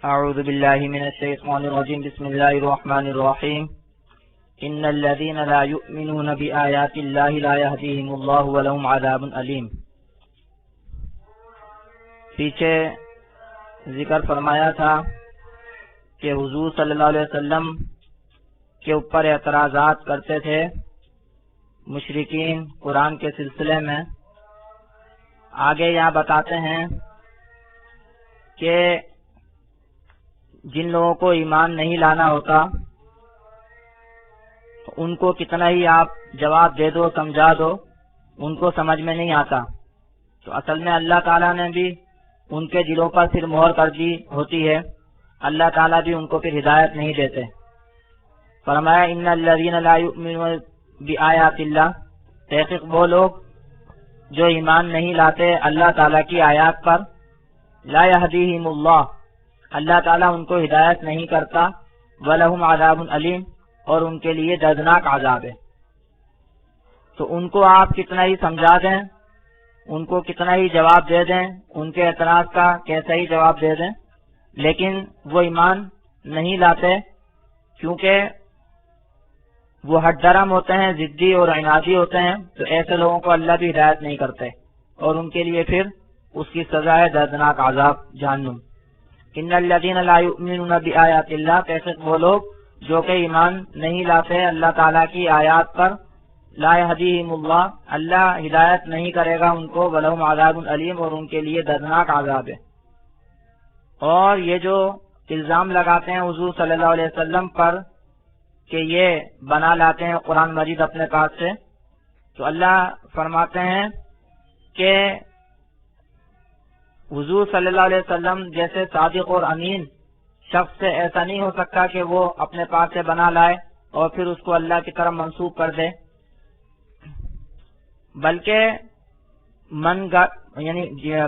اعوذ باللہ من الشیطان الرجیم بسم اللہ الرحمن الرحیم ان الذین لا یؤمنون بآیات اللہ لا یہدیہم اللہ ولہم عذاب علیم۔ پیچھے ذکر فرمایا تھا کہ حضور صلی اللہ علیہ وسلم کے اوپر اعتراضات کرتے تھے مشرکین قرآن کے سلسلے میں۔ آگے یہاں بتاتے ہیں کہ جن لوگوں کو ایمان نہیں لانا ہوتا ان کو کتنا ہی آپ جواب دے دو سمجھا دو ان کو سمجھ میں نہیں آتا۔ تو اصل میں اللہ تعالیٰ نے بھی ان کے دلوں پر پھر مہر کر دی ہوتی ہے، اللہ تعالیٰ بھی ان کو پھر ہدایت نہیں دیتے۔ فرمایا ان الذین لا یؤمنون بآیات اللہ، تحقیق وہ لوگ جو ایمان نہیں لاتے اللہ تعالیٰ کی آیات پر، لا یہدیہم اللہ، اللہ تعالیٰ ان کو ہدایت نہیں کرتا، وَلَهُمْ عَذَابٌ علیم، اور ان کے لیے دردناک عذاب ہے۔ تو ان کو آپ کتنا ہی سمجھا دیں، ان کو کتنا ہی جواب دے دیں، ان کے اعتراض کا کیسا ہی جواب دے دیں، لیکن وہ ایمان نہیں لاتے، کیونکہ وہ ہٹ درم ہوتے ہیں، ضدی اور عنادی ہوتے ہیں۔ تو ایسے لوگوں کو اللہ بھی ہدایت نہیں کرتے، اور ان کے لیے پھر اس کی سزا ہے دردناک عذاب جہنم۔ ان الذین لا یؤمنون بآیات اللہ، کیسے وہ لوگ جو کہ ایمان نہیں لاتے اللہ تعالیٰ کی آیات پر، لا یہدیہم اللہ، اللہ ہدایت نہیں کرے گا ان کو، ولہم عذاب علیم، اور ان کے لیے دردناک عذاب ہے۔ اور یہ جو الزام لگاتے ہیں حضور صلی اللہ علیہ وسلم پر کہ یہ بنا لاتے ہیں قرآن مجید اپنے پاس سے، تو اللہ فرماتے ہیں کہ حضور صلی اللہ علیہ وسلم جیسے صادق اور امین شخص سے ایسا نہیں ہو سکتا کہ وہ اپنے پاس سے بنا لائے اور پھر اس کو اللہ کی طرف منسوب کر دے، بلکہ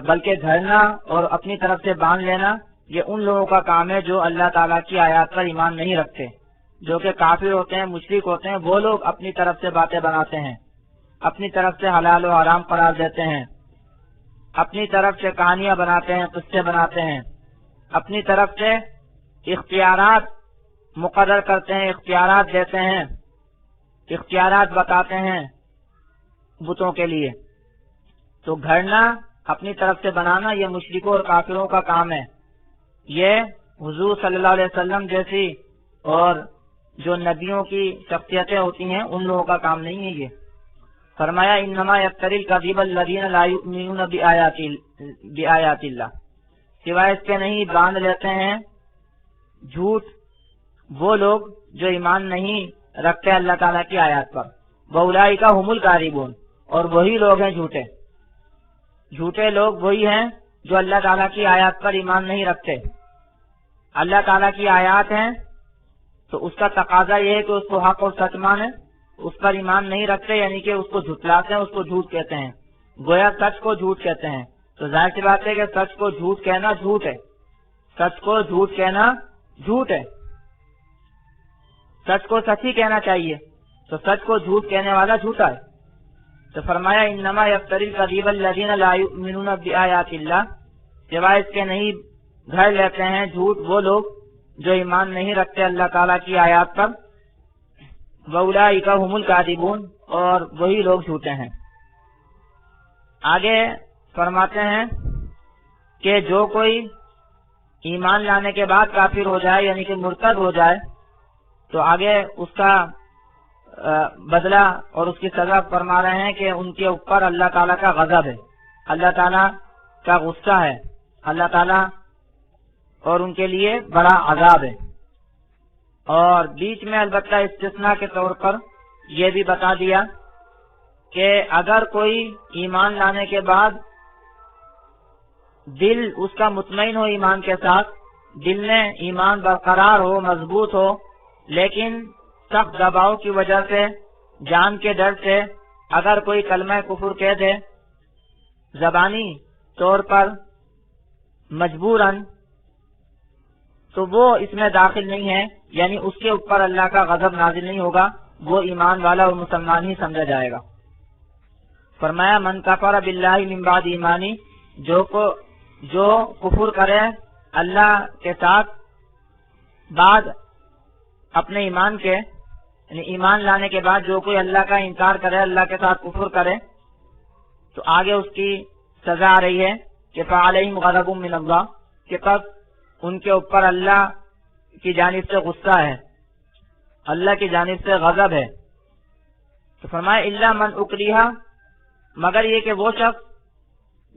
بلکہ گھڑنا اور اپنی طرف سے باندھ لینا یہ ان لوگوں کا کام ہے جو اللہ تعالیٰ کی آیات پر ایمان نہیں رکھتے، جو کہ کافر ہوتے ہیں، مشرک ہوتے ہیں۔ وہ لوگ اپنی طرف سے باتیں بناتے ہیں، اپنی طرف سے حلال و حرام قرار دیتے ہیں، اپنی طرف سے کہانیاں بناتے ہیں، قصے بناتے ہیں، اپنی طرف سے اختیارات مقرر کرتے ہیں، اختیارات دیتے ہیں، اختیارات بتاتے ہیں بتوں کے لیے۔ تو گھڑنا، اپنی طرف سے بنانا، یہ مشرکوں اور کافروں کا کام ہے۔ یہ حضور صلی اللہ علیہ وسلم جیسی اور جو نبیوں کی شخصیتیں ہوتی ہیں ان لوگوں کا کام نہیں ہے یہ۔ فرمایا انما یفتری الکذب الذین لا یؤمنون بآیات اللہ، سوائے اس کے نہیں باندھ لیتے ہیں جھوٹ وہ لوگ جو ایمان نہیں رکھتے اللہ تعالیٰ کی آیات پر، وَأُولَٰئِکَ هُمُ الْکاذِبُونَ، اور وہی لوگ ہیں جھوٹے۔ جھوٹے لوگ وہی ہیں جو اللہ تعالیٰ کی آیات پر ایمان نہیں رکھتے۔ اللہ تعالیٰ کی آیات ہیں تو اس کا تقاضا یہ ہے کہ اس کو حق اور سچ مانے، اس پر ایمان نہیں رکھتے یعنی کہ اس کو جھٹلاتے ہیں، اس کو جھوٹ کہتے ہیں، گویا سچ کو جھوٹ کہتے ہیں۔ تو ظاہر سی بات ہے کہ سچ کو جھوٹ کہنا جھوٹ ہے، سچ کو جھوٹ کہنا جھوٹ ہے۔ سچ کو سچ ہی کہنا چاہیے، تو سچ کو جھوٹ کہنے والا جھوٹا ہے۔ تو فرمایا انما یفتری الکذب الذین لا یؤمنون بآیات اللہ، سوائے اس کے نہیں گھڑ لیتے ہیں جھوٹ وہ لوگ جو ایمان نہیں رکھتے اللہ تعالیٰ کی آیات پر، وَأُولَٰئِکَ هُمُ الْکاذِبُونَ، اور وہی لوگ جھوٹے ہیں۔ آگے فرماتے ہیں کہ جو کوئی ایمان لانے کے بعد کافر ہو جائے یعنی کہ مرتد ہو جائے تو آگے اس کا بدلہ اور اس کی سزا فرما رہے ہیں کہ ان کے اوپر اللہ تعالیٰ کا غضب ہے، اللہ تعالیٰ کا غصہ ہے، اللہ تعالیٰ اور ان کے لیے بڑا عذاب ہے۔ اور بیچ میں البتہ استثناء کے طور پر یہ بھی بتا دیا کہ اگر کوئی ایمان لانے کے بعد دل اس کا مطمئن ہو ایمان کے ساتھ، دل میں ایمان برقرار ہو، مضبوط ہو، لیکن سخت دباؤ کی وجہ سے، جان کے ڈر سے اگر کوئی کلمہ کفر کہہ دے زبانی طور پر مجبوراً، تو وہ اس میں داخل نہیں ہے، یعنی اس کے اوپر اللہ کا غضب نازل نہیں ہوگا، وہ ایمان والا اور مسلمان ہی سمجھا جائے گا۔ فرمایا من کفر باللہ من بعد ایمانی، جو کفر کرے اللہ کے ساتھ بعد اپنے ایمان کے یعنی ایمان لانے کے بعد جو کوئی اللہ کا انکار کرے، اللہ کے ساتھ کفر کرے، تو آگے اس کی سزا آ رہی ہے کہ فعلیہم غضب من اللہ، کہ پس ان کے اوپر اللہ کی جانب سے غصہ ہے، اللہ کی جانب سے غضب ہے۔ تو فرمایا الا من اکریہ، مگر یہ کہ وہ شخص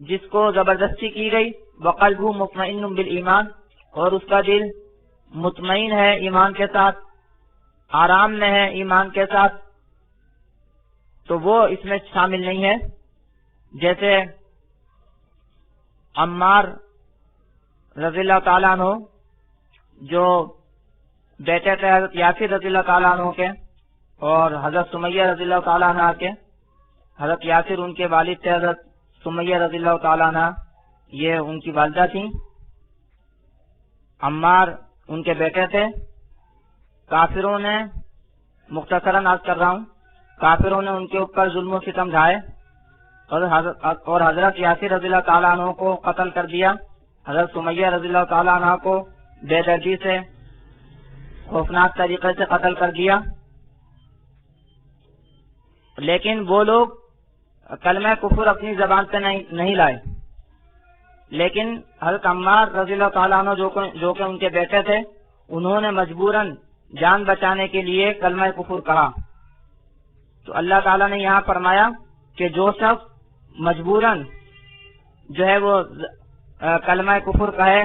جس کو زبردستی کی گئی، وقلبہ مطمئن بالایمان، اور اس کا دل مطمئن ہے ایمان کے ساتھ، آرام میں ہے ایمان کے ساتھ، تو وہ اس میں شامل نہیں ہے۔ جیسے عمار رضی اللہ تعالیٰ عنہ جو بیٹے تھے حضرت یاسر رضی اللہ تعالیٰ عنہ کے اور حضرت سمیہ رضی اللہ تعالیٰ عنہ کے، حضرت یاسر ان کے والد تھے، حضرت سمیہ رضی اللہ تعالیٰ عنہ یہ ان کی والدہ تھیں، عمار ان کے بیٹے تھے۔ کافروں نے، مختصراً عرض کر رہا ہوں، کافروں نے ان کے اوپر ظلم و ستم ڈھائے اور حضرت یاسر رضی اللہ تعالیٰ عنہ کو قتل کر دیا، حضرت سمیہ رضی اللہ تعالیٰ عنہ کو بے دردی سے خوفناک طریقے سے قتل کر دیا۔ لیکن وہ لوگ کلمہ کفر اپنی زبان سے نہیں لائے، لیکن حضرت عمار رضی اللہ تعالیٰ عنہ جو کہ ان کے بیٹے تھے، انہوں نے مجبوراً جان بچانے کے لیے کلمہ کفر کہا۔ تو اللہ تعالیٰ نے یہاں فرمایا کہ جو شخص مجبوراً جو ہے وہ کلمہ کفر کہے،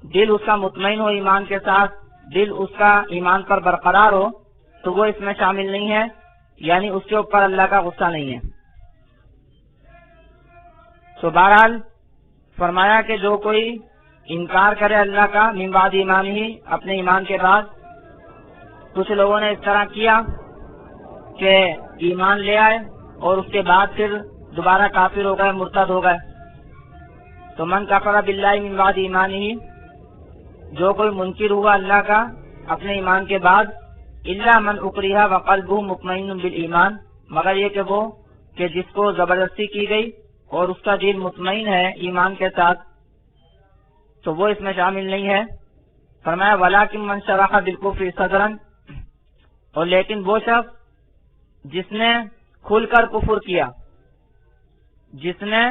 دل اس کا مطمئن ہو ایمان کے ساتھ، دل اس کا ایمان پر برقرار ہو، تو وہ اس میں شامل نہیں ہے، یعنی اس کے اوپر اللہ کا غصہ نہیں ہے۔ تو بہرحال فرمایا کہ جو کوئی انکار کرے اللہ کا من بعد ایمان ہی، اپنے ایمان کے بعد، کچھ لوگوں نے اس طرح کیا کہ ایمان لے آئے اور اس کے بعد پھر دوبارہ کافر ہو گئے، مرتد ہو گئے۔ تو من کفر باللہ من بعد ایمان ہی، جو کوئی منکر ہوا اللہ کا اپنے ایمان کے بعد، الا من اکریہ وقلبہ مطمئن بالایمان، مگر یہ کہ وہ کہ جس کو زبردستی کی گئی اور اس کا دل مطمئن ہے ایمان کے ساتھ، تو وہ اس میں شامل نہیں ہے۔ فرمایا ولکن من شرح بالکفر صدرا، اور لیکن وہ شخص جس نے کھل کر کفر کیا، جس نے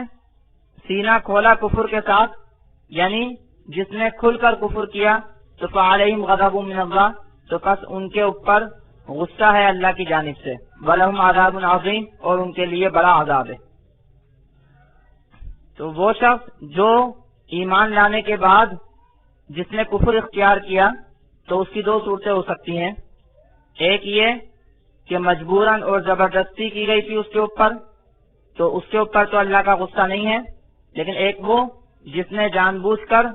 سینہ کھولا کفر کے ساتھ، یعنی جس نے کھل کر کفر کیا، تو فعلیہم غضب من اللہ، تو پس ان کے اوپر غصہ ہے اللہ کی جانب سے، ولہم عذاب عظیم، اور ان کے لیے بڑا عذاب ہے۔ تو وہ شخص جو ایمان لانے کے بعد جس نے کفر اختیار کیا، تو اس کی دو صورتیں ہو سکتی ہیں۔ ایک یہ کہ مجبوراً اور زبردستی کی گئی تھی اس کے اوپر، تو اس کے اوپر تو اللہ کا غصہ نہیں ہے، لیکن ایک وہ جس نے جان بوجھ کر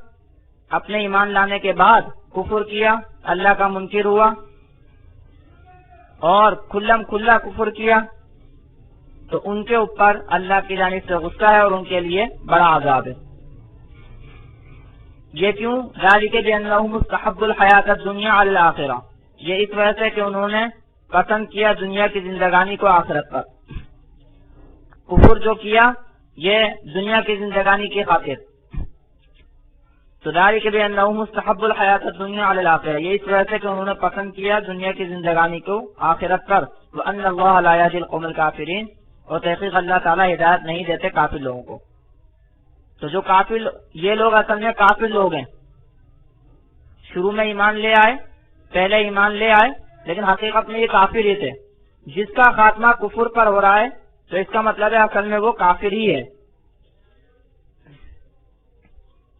اپنے ایمان لانے کے بعد کفر کیا، اللہ کا منکر ہوا اور کھلم کھلا کفر کیا، تو ان کے اوپر اللہ کی جانب سے غصہ ہے اور ان کے لیے بڑا عذاب ہے۔ یہ کیوں؟ ذالک بانہم مستحب الحیات الدنیا علی الآخرہ، یہ اس وجہ سے کہ انہوں نے پسند کیا دنیا کی زندگانی کو آخرت پر۔ کفر جو کیا یہ دنیا کی زندگانی کی خاطر، تو ذالک بانہم مستحب الحیات الدنیا علی الآخرہ، یہ اس وجہ سے کہ انہوں نے پسند کیا دنیا کی زندگانی کو آخرت پر۔ وان اللہ لا یہدی القوم الکافرین، اور تحقیق اللہ تعالیٰ ہدایت نہیں دیتے کافر لوگوں کو۔ تو جو کافر، یہ لوگ اصل میں کافر لوگ ہیں، شروع میں ایمان لے آئے، پہلے ایمان لے آئے، لیکن حقیقت میں یہ کافر ہی تھے۔ جس کا خاتمہ کفر پر ہو رہا ہے تو اس کا مطلب ہے اصل میں وہ کافر ہی ہے۔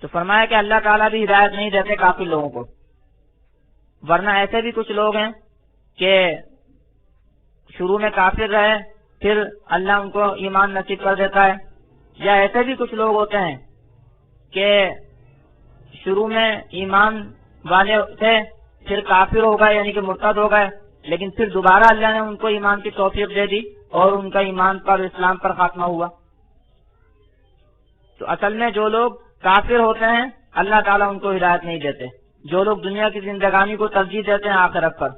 تو فرمایا کہ اللہ تعالیٰ بھی ہدایت نہیں دیتے کافر لوگوں کو، ورنہ ایسے بھی کچھ لوگ ہیں کہ شروع میں کافر رہے، پھر اللہ ان کو ایمان نصیب کر دیتا ہے، یا ایسے بھی کچھ لوگ ہوتے ہیں کہ شروع میں ایمان والے تھے، پھر کافر ہو گئے یعنی کہ مرتد ہو گئے، لیکن پھر دوبارہ اللہ نے ان کو ایمان کی توفیق دے دی اور ان کا ایمان پر، اسلام پر خاتمہ ہوا۔ تو اصل میں جو لوگ کافر ہوتے ہیں اللہ تعالیٰ ان کو ہدایت نہیں دیتے، جو لوگ دنیا کی زندگانی کو ترجیح دیتے ہیں آخرت پر۔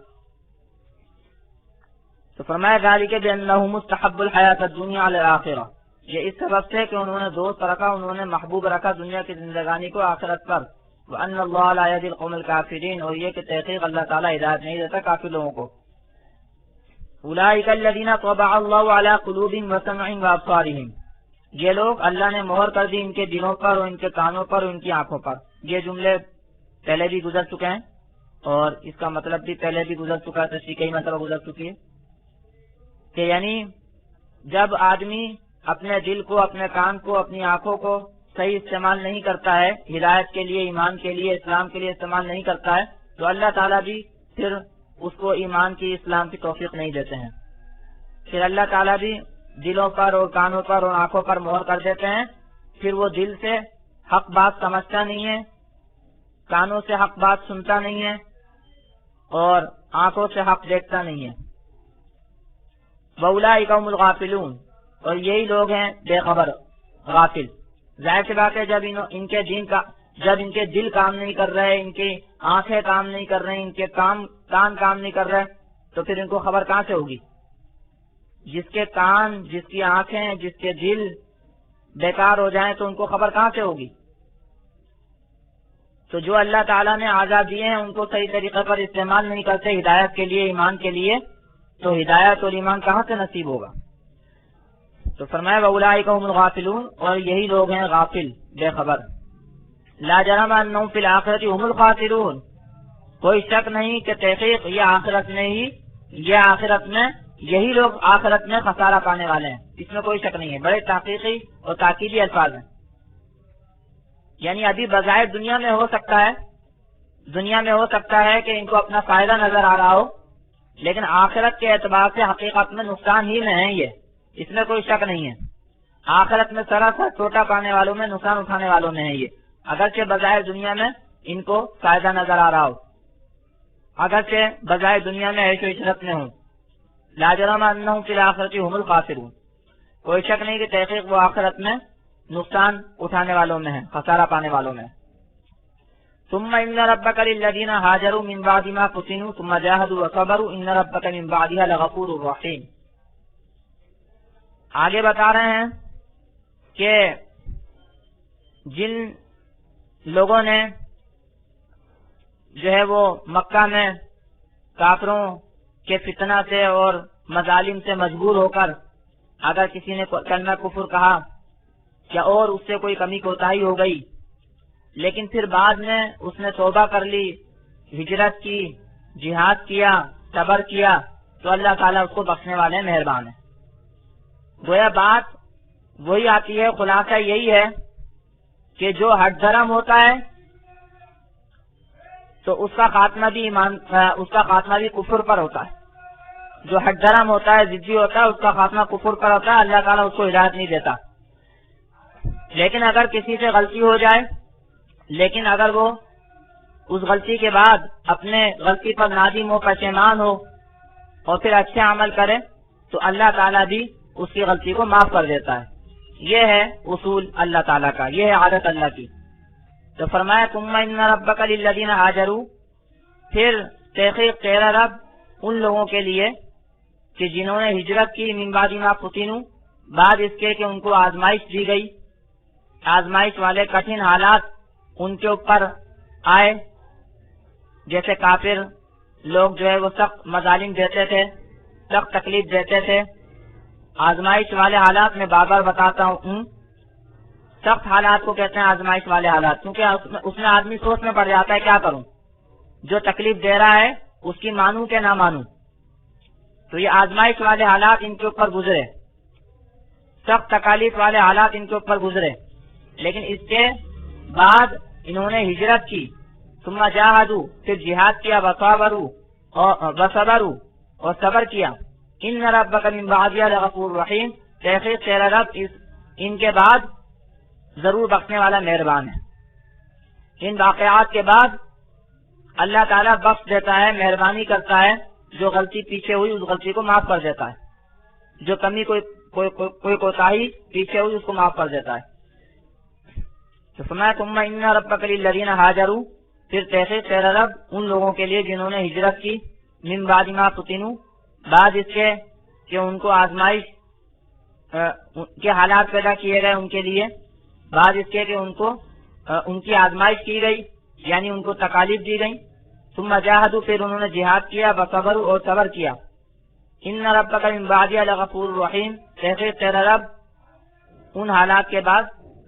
تو فرمایا ذالک بانہ مستحب الحیات الدنیا علی الآخرہ، یہ اس سبب سے کہ انہوں نے دوست رکھا، انہوں نے محبوب رکھا دنیا کی زندگانی کو آخرت پر، وَأَنَّ اللَّهَ لَا يَهْدِي الْقَوْمَ الْكَافِرِينَ، اور یہ کہ تحقیق اللہ تعالیٰ ہدایت نہیں دیتا کافر لوگوں کو۔ أُولَٰئِكَ الَّذِينَ طَبَعَ اللَّهُ عَلَىٰ قُلُوبِهِمْ وَسَمْعِهِمْ وَأَبْصَارِهِمْ، یہ لوگ اللہ نے مہر کر دی ان کے دلوں پر اور ان کے کانوں پر اور ان کی آنکھوں پر۔ یہ جملے پہلے بھی گزر چکے ہیں اور اس کا مطلب بھی پہلے بھی گزر چکا ہے، تشریح کئی مرتبہ گزر چکی ہے کہ یعنی جب آدمی اپنے دل کو، اپنے کان کو، اپنی آنکھوں کو صحیح استعمال نہیں کرتا ہے، ہدایت کے لیے، ایمان کے لیے، اسلام کے لیے استعمال نہیں کرتا ہے، تو اللہ تعالیٰ بھی پھر اس کو ایمان کی، اسلام کی توفیق نہیں دیتے ہیں۔ پھر اللہ تعالیٰ بھی دلوں پر اور کانوں پر اور آنکھوں پر مہر کر دیتے ہیں، پھر وہ دل سے حق بات سمجھتا نہیں ہے، کانوں سے حق بات سنتا نہیں ہے اور آنکھوں سے حق دیکھتا نہیں ہے۔ وَأُولَٰئِكَ هُمُ الْغَافِلُونَ، اور یہی لوگ ہیں بے خبر، غافل۔ ظاہر سی بات ہے جب ان کے دل کام نہیں کر رہے، ان کی آنکھیں کام نہیں کر رہے، ان کے کان کام نہیں کر رہے، تو پھر ان کو خبر کہاں سے ہوگی؟ جس کے کان، جس کی آنکھیں، جس کے دل بیکار ہو جائیں تو ان کو خبر کہاں سے ہوگی؟ تو جو اللہ تعالیٰ نے آزاد دیے ہیں ان کو صحیح طریقے پر استعمال نہیں کرتے ہدایت کے لیے، ایمان کے لیے، تو ہدایت اور ایمان کہاں سے نصیب ہوگا؟ تو فرمایا وَأُولَٰئِكَ هُمُ الْغَافِلُونَ، اور یہی لوگ ہیں غافل، بے خبر۔ لَا جَرَمَ أَنَّهُمْ فِي الْآخِرَةِ هُمُ الْخَاسِرُونَ، کوئی شک نہیں کہ تحقیق یہ آخرت میں یہی لوگ آخرت میں خسارہ پانے والے ہیں، اس میں کوئی شک نہیں ہے۔ بڑے تحقیقی اور تاکیدی الفاظ ہیں، یعنی ابھی بظاہر دنیا میں ہو سکتا ہے کہ ان کو اپنا فائدہ نظر آ رہا ہو، لیکن آخرت کے اعتبار سے حقیقت میں نقصان ہی میں ہے، یہ اس میں کوئی شک نہیں ہے۔ آخرت میں سراسر ٹوٹا پانے والوں میں، نقصان اٹھانے والوں میں ہے یہ، اگرچہ بظاہر دنیا میں ان کو فائدہ نظر آ رہا ہو، اگرچہ بظاہر دنیا میں عیش و عشرت میں ہوں۔ لا جرم انہم فی الآخرۃ ھم الخاسرون، کوئی شک نہیں کہ تحقیق وہ آخرت میں نقصان اٹھانے والوں میں ہے، خسارہ پانے والوں میں۔ ثم ان ربک للذین ہاجروا من بعد ما فتنوا ثم جاهدوا وصبروا ان ربک من بعدها لغفور رحیم۔ آگے بتا رہے ہیں کہ جن لوگوں نے جو ہے وہ مکہ میں کافروں کے فتنہ سے اور مظالم سے مجبور ہو کر اگر کسی نے کلمہ کفر کہا یا اور اس سے کوئی کمی کوتاہی ہو گئی، لیکن پھر بعد میں اس نے توبہ کر لی، ہجرت کی، جہاد کیا، صبر کیا، تو اللہ تعالیٰ اس کو بخشنے والے مہربان ہیں۔ گویا بات وہی آتی ہے، خلاصہ یہی ہے کہ جو ہٹ دھرم ہوتا ہے تو اس کا خاتمہ بھی کفر پر ہوتا ہے۔ جو ہٹ دھرم ہوتا ہے، ضدی ہوتا ہے، اس کا خاتمہ کفر پر ہوتا ہے، اللہ تعالیٰ اس کو ہدایت نہیں دیتا۔ لیکن اگر کسی سے غلطی ہو جائے، لیکن اگر وہ اس غلطی کے بعد اپنے غلطی پر نادم ہو، پشیمان ہو اور پھر اچھے عمل کرے تو اللہ تعالیٰ بھی اس کی غلطی کو معاف کر دیتا ہے۔ یہ ہے اصول اللہ تعالیٰ کا، یہ ہے عادت اللہ کی۔ تو فرمایا ثم ان ربک للذین ہاجروا، پھر تحقیق تیرا رب ان لوگوں کے لیے کہ جنہوں نے ہجرت کی، من بعد ما فتنوا، بعد اس کے کہ ان کو آزمائش دی گئی، آزمائش والے کٹھن حالات ان کے اوپر آئے، جیسے کافر لوگ جو ہے وہ سخت مظالم دیتے تھے، سخت تکلیف دیتے تھے۔ آزمائش والے حالات میں بار بار بتاتا ہوں، سخت حالات کو کہتے ہیں آزمائش والے حالات، کیونکہ اس میں آدمی سوچ میں پڑ جاتا ہے کیا کروں، جو تکلیف دے رہا ہے اس کی مانوں کہ نہ مانوں۔ تو یہ آزمائش والے حالات ان کے اوپر گزرے، سخت تکالیف والے حالات ان کے اوپر گزرے، لیکن اس کے بعد انہوں نے ہجرت کی، ثم جاہدوا، پھر جہاد کیا، وصبروا، اور صبر کیا، ان ربک من بعدها لغفور رحیم، تحقیق تیرا رب ان کے بعد ضرور بخشنے والا مہربان ہے۔ ان واقعات کے بعد اللہ تعالیٰ بخش دیتا ہے، مہربانی کرتا ہے، جو غلطی پیچھے ہوئی اس غلطی کو معاف کر دیتا ہے، جو کمی کوئی کوتاہی پیچھے ہوئی اس کو معاف کر دیتا ہے۔ تو فرمایا ثم ان ربک للذین ہاجروا، پھر تحقیق تیرا رب ان لوگوں کے لیے جنہوں نے ہجرت کی، من بعد ما فتنوا، بعد اس کے کہ ان کو آزمائش کے حالات پیدا کیے گئے ان کے لیے، بعد اس کے کہ ان کی آزمائش کی گئی، یعنی ان کو تکالیف دی گئی. ثم جاہدوا، پھر انہوں نے جہاد کیا، وصبروا، اور صبر کیا. ان ربک من بعدها لغفور رحیم، تحقیق تیرا رب ان حالات کے بعد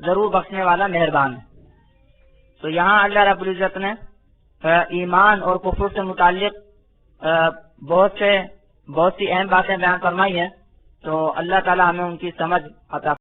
ضرور بخشنے والا مہربان ہے. تو یہاں اللہ رب العزت نے ایمان اور کفر سے متعلق بہت سی اہم باتیں بیان فرمائی ہیں. تو اللہ تعالی ہمیں ان کی سمجھ عطا